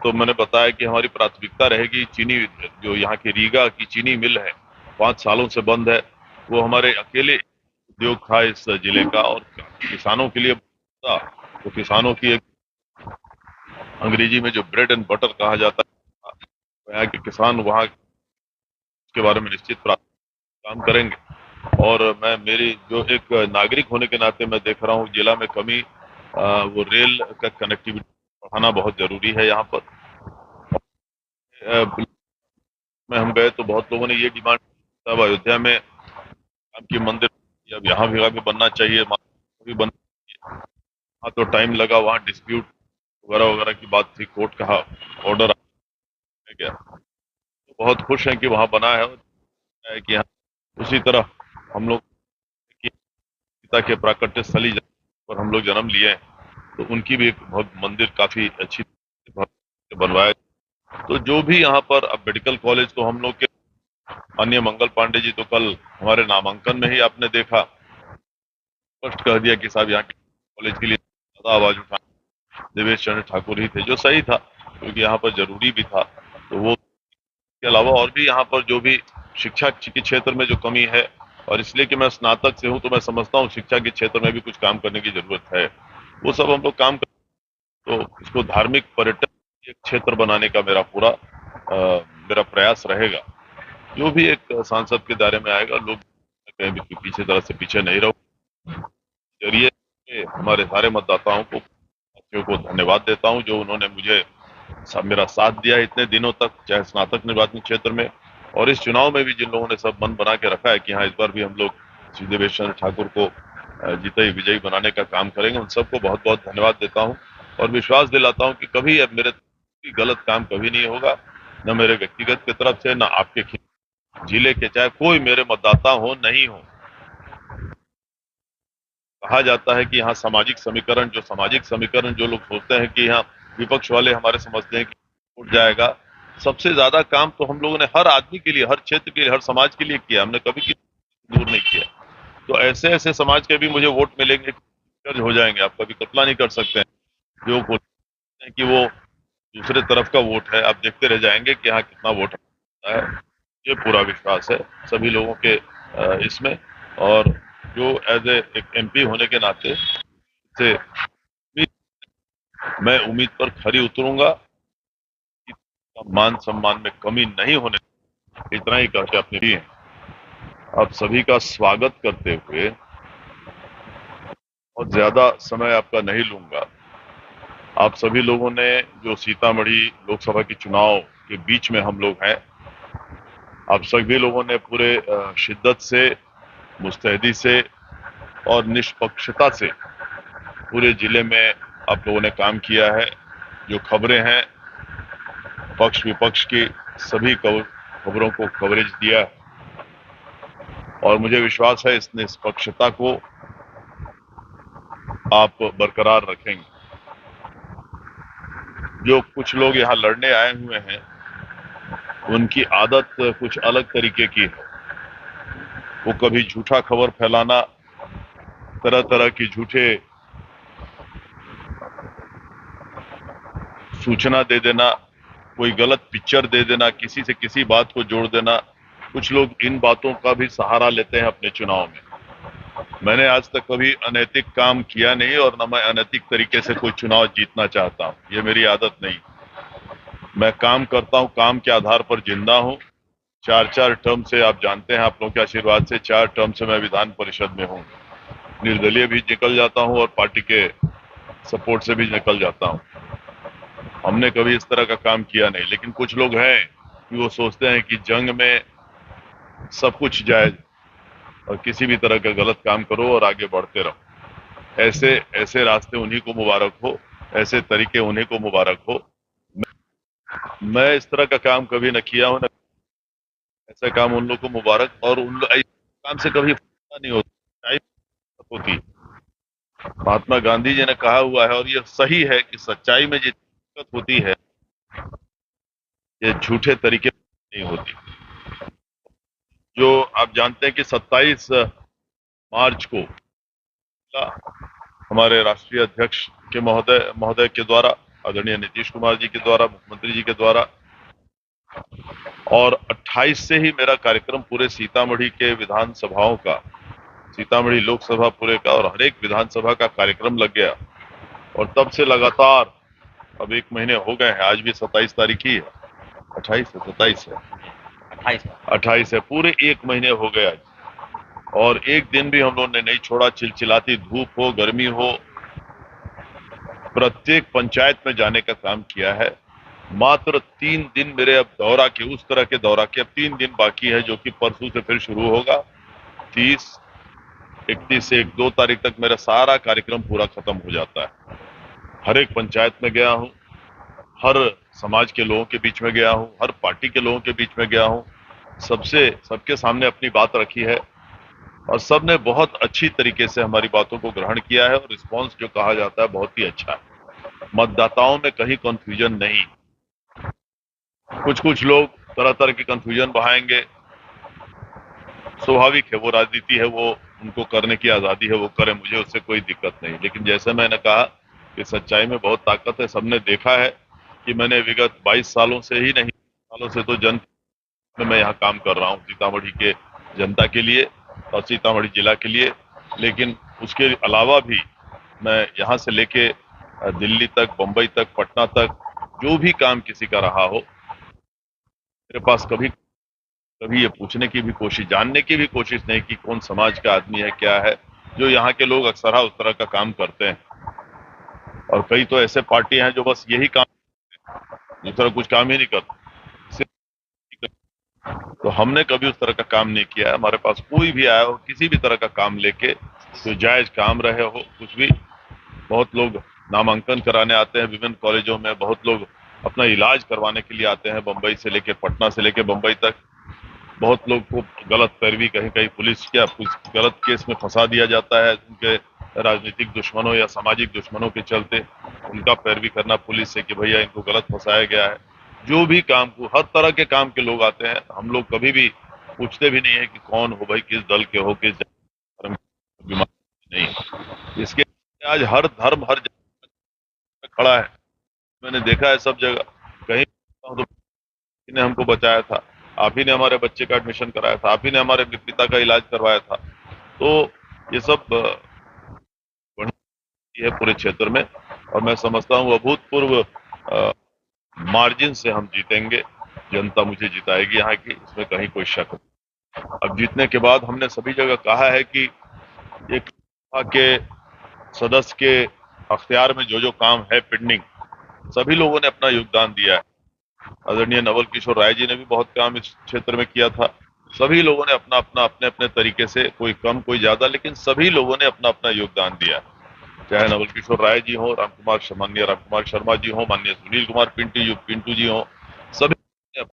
तो मैंने बताया कि हमारी प्राथमिकता रहेगी चीनी, जो यहाँ की रीगा की चीनी मिल है 5 सालों से बंद है, वो हमारे अकेले उद्योग था इस जिले का, और किसानों के लिए था। तो किसानों की एक अंग्रेजी में जो ब्रेड एंड बटर कहा जाता है, तो यहाँ के किसान वहाँ के बारे में निश्चित काम करेंगे। और मैं, मेरी जो एक नागरिक होने के नाते मैं देख रहा हूँ जिला में कमी, वो रेल का कनेक्टिविटी बढ़ाना बहुत जरूरी है यहाँ पर। में हम गए तो बहुत लोगों ने ये डिमांड, अब अयोध्या में राम की मंदिर अब यहाँ भी बनना चाहिए, भी बनना चाहिए। वहाँ तो टाइम लगा, वहाँ डिस्प्यूट वगैरह वगैरह की बात थी, कोर्ट का ऑर्डर आ गया। तो बहुत खुश हैं कि वहाँ बना है कि यहाँ उसी तरह हम लोग की पिता के प्राकट्य स्थली पर हम लोग जन्म लिए हैं, तो उनकी भी एक बहुत मंदिर काफी अच्छी बनवाया। तो जो भी यहाँ पर, अब मेडिकल कॉलेज तो हम लोग के माननीय मंगल पांडे जी तो कल हमारे नामांकन में ही आपने देखा, स्पष्ट कह दिया कि साहब यहाँ के कॉलेज के लिए ज्यादा आवाज उठा देवेश चंद्र ठाकुर ही थे, जो सही था क्योंकि यहाँ पर जरूरी भी था। तो वो के अलावा और भी यहाँ पर जो भी शिक्षा के क्षेत्र में जो कमी है, और इसलिए कि मैं स्नातक से हूँ तो मैं समझता हूँ शिक्षा के क्षेत्र में भी कुछ काम करने की जरूरत है, वो सब हम लोग काम कर। तो इसको धार्मिक पर्यटन एक क्षेत्र बनाने का मेरा प्रयास रहेगा। जो भी एक सांसद के दायरे में आएगा, लोग कहीं भी पीछे तरह से पीछे नहीं रहो। जरिए हमारे सारे मतदाताओं को, साथियों को धन्यवाद देता हूं जो उन्होंने मुझे मेरा साथ दिया इतने दिनों तक, चाहे स्नातक निर्वाचन क्षेत्र में और इस चुनाव में भी। जिन लोगों ने सब मन बना के रखा है कि हाँ इस बार भी हम लोग श्री देवेश चंद्र ठाकुर को जीते ही विजयी बनाने का काम करेंगे, उन सबको बहुत बहुत धन्यवाद देता हूं और विश्वास दिलाता हूं कि कभी अब मेरे गलत काम कभी नहीं होगा, न मेरे व्यक्तिगत की तरफ से, न आपके जिले के, चाहे कोई मेरे मतदाता हो नहीं हो। कहा जाता है कि यहाँ सामाजिक समीकरण जो लोग सोचते हैं कि यहाँ विपक्ष वाले हमारे समझते हैं कि उठ जाएगा, सबसे ज्यादा काम तो हम लोगों ने हर आदमी के लिए, हर क्षेत्र के लिए, हर समाज के लिए किया, हमने कभी किसी को दूर नहीं किया। तो ऐसे ऐसे समाज के भी मुझे वोट मिलेंगे, कर्ज हो जाएंगे, आप कभी कल्पना नहीं कर सकते हैं। जो बोलते हैं कि वो दूसरे तरफ का वोट है, आप देखते रह जाएंगे कि यहाँ कितना वोट है। ये पूरा विश्वास है सभी लोगों के इसमें। और जो एज ए एक एमपी होने के नाते से मैं उम्मीद पर खरी उतरूंगा कि मान सम्मान में कमी नहीं होने, इतना ही करके अपने लिए आप सभी का स्वागत करते हुए बहुत ज्यादा समय आपका नहीं लूंगा। आप सभी लोगों ने जो सीतामढ़ी लोकसभा के चुनाव के बीच में हम लोग हैं, आप सभी लोगों ने पूरे शिद्दत से, मुस्तैदी से और निष्पक्षता से पूरे जिले में आप लोगों ने काम किया है। जो खबरें हैं पक्ष विपक्ष की सभी खबरों को कवरेज दिया, और मुझे विश्वास है इस निष्पक्षता को आप बरकरार रखेंगे। जो कुछ लोग यहाँ लड़ने आए हुए हैं उनकी आदत कुछ अलग तरीके की है। वो कभी झूठा खबर फैलाना, तरह तरह की झूठे सूचना दे देना, कोई गलत पिक्चर दे देना, किसी से किसी बात को जोड़ देना, कुछ लोग इन बातों का भी सहारा लेते हैं अपने चुनाव में। मैंने आज तक कभी अनैतिक काम किया नहीं और न मैं अनैतिक तरीके से कोई चुनाव जीतना चाहता हूं, ये मेरी आदत नहीं। मैं काम करता हूं, काम के आधार पर जिंदा हूं। 4-4 टर्म से, आप जानते हैं, आप लोगों के आशीर्वाद से 4 टर्म से मैं विधान परिषद में हूं। निर्दलीय भी निकल जाता हूं और पार्टी के सपोर्ट से भी निकल जाता हूं। हमने कभी इस तरह का काम किया नहीं, लेकिन कुछ लोग हैं कि वो सोचते हैं कि जंग में सब कुछ जायज और किसी भी तरह का गलत काम करो और आगे बढ़ते रहो। ऐसे ऐसे रास्ते उन्हीं को मुबारक हो, ऐसे तरीके उन्हीं को मुबारक हो। मैं इस तरह का काम कभी न किया हूं, ऐसा काम उन लोग को मुबारक। और उन लोग काम से कभी फायदा नहीं होती। महात्मा गांधी जी ने कहा हुआ है और ये सही है कि सच्चाई में जो दिक्कत होती है ये झूठे तरीके नहीं होती। जो आप जानते हैं कि 27 मार्च को हमारे राष्ट्रीय अध्यक्ष के महोदय के द्वारा आदरणीय नीतीश कुमार जी के द्वारा, मुख्यमंत्री जी के द्वारा। और 28 से ही मेरा कार्यक्रम पूरे सीतामढ़ी के विधानसभाओं का, सीतामढ़ी लोकसभा पूरे का और हर एक विधानसभा का कार्यक्रम लग गया। और तब से लगातार अब 1 महीने हो गए हैं, आज भी 27 तारीख ही है, 28 है, 27 है, 28 है, पूरे 1 महीने हो गए आज। और एक दिन भी हम लोगों ने नहीं छोड़ा, चिलचिलाती धूप हो, गर्मी हो, प्रत्येक पंचायत में जाने का काम किया है। मात्र 3 दिन मेरे अब दौरा के, उस तरह के दौरा के अब 3 दिन बाकी है, जो कि परसों से फिर शुरू होगा। 30, 31 से 1-2 तारीख तक मेरा सारा कार्यक्रम पूरा खत्म हो जाता है। हर एक पंचायत में गया हूं, हर समाज के लोगों के बीच में गया हूं, हर पार्टी के लोगों के बीच में गया हूं, सबके सामने अपनी बात रखी है और सबने बहुत अच्छी तरीके से हमारी बातों को ग्रहण किया है और रिस्पांस जो कहा जाता है बहुत ही अच्छा है। मतदाताओं में कहीं कंफ्यूजन नहीं। कुछ लोग तरह तरह की कंफ्यूजन बढ़ाएंगे, स्वाभाविक है, वो राजनीति है, वो उनको करने की आजादी है, वो करें, मुझे उससे कोई दिक्कत नहीं। लेकिन जैसे मैंने कहा कि सच्चाई में बहुत ताकत है। सबने देखा है कि मैंने विगत 22 सालों से ही नहीं, सालों से तो में मैं यहाँ काम कर रहा हूँ सीतामढ़ी के जनता के लिए और सीतामढ़ी जिला के लिए। लेकिन उसके अलावा भी मैं यहाँ से लेके दिल्ली तक, बंबई तक, पटना तक, जो भी काम किसी का रहा हो, मेरे पास कभी कभी ये पूछने की भी कोशिश, जानने की भी कोशिश नहीं कि कौन समाज का आदमी है, क्या है। जो यहाँ के लोग अक्सर उस तरह का काम करते हैं। और कई तो ऐसे पार्टी हैं जो बस यही काम, दूसरा कुछ काम ही नहीं करते। तो हमने कभी उस तरह का काम नहीं किया है। हमारे पास कोई भी आया हो किसी भी तरह का काम लेके, तो जायज काम रहे हो कुछ भी। बहुत लोग नामांकन कराने आते हैं विभिन्न कॉलेजों में, बहुत लोग अपना इलाज करवाने के लिए आते हैं, बंबई से लेके, पटना से लेके बंबई तक। बहुत लोग को गलत पैरवी, कहीं कहीं पुलिस क्या गलत केस में फंसा दिया जाता है, उनके राजनीतिक दुश्मनों या सामाजिक दुश्मनों के चलते उनका पैरवी करना पुलिस से कि भैया इनको गलत फंसाया गया है। जो भी काम को, हर तरह के काम के लोग आते हैं। हम लोग कभी भी पूछते भी नहीं है कि कौन हो भाई, किस दल के हो, किस धर्म के, नहीं। इसके आज हर धर्म, हर जगह खड़ा है। मैंने देखा है सब जगह, कहीं तो ने हमको बचाया था, आप ही ने हमारे बच्चे का एडमिशन कराया था, आप ही ने हमारे पिता का इलाज करवाया था। तो ये सब बढ़िया है पूरे क्षेत्र में। और मैं समझता हूँ अभूतपूर्व मार्जिन से हम जीतेंगे। जनता मुझे जिताएगी यहाँ की, इसमें कहीं कोई शक नहीं। अब जीतने के बाद हमने सभी जगह कहा है कि एक के सदस्य के अख्तियार में जो जो काम है पेंडिंग, सभी लोगों ने अपना योगदान दिया है। आदरणीय नवल किशोर राय जी ने भी बहुत काम इस क्षेत्र में किया था। सभी लोगों ने अपना अपना, अपने अपने तरीके से, कोई कम कोई ज्यादा, लेकिन सभी लोगों ने अपना अपना योगदान दिया। चाहे नवल किशोर राय जी हो, माननीय रामकुमार शर्मा जी हो, माननीय सुनील कुमार पिंटू जी हो, सभी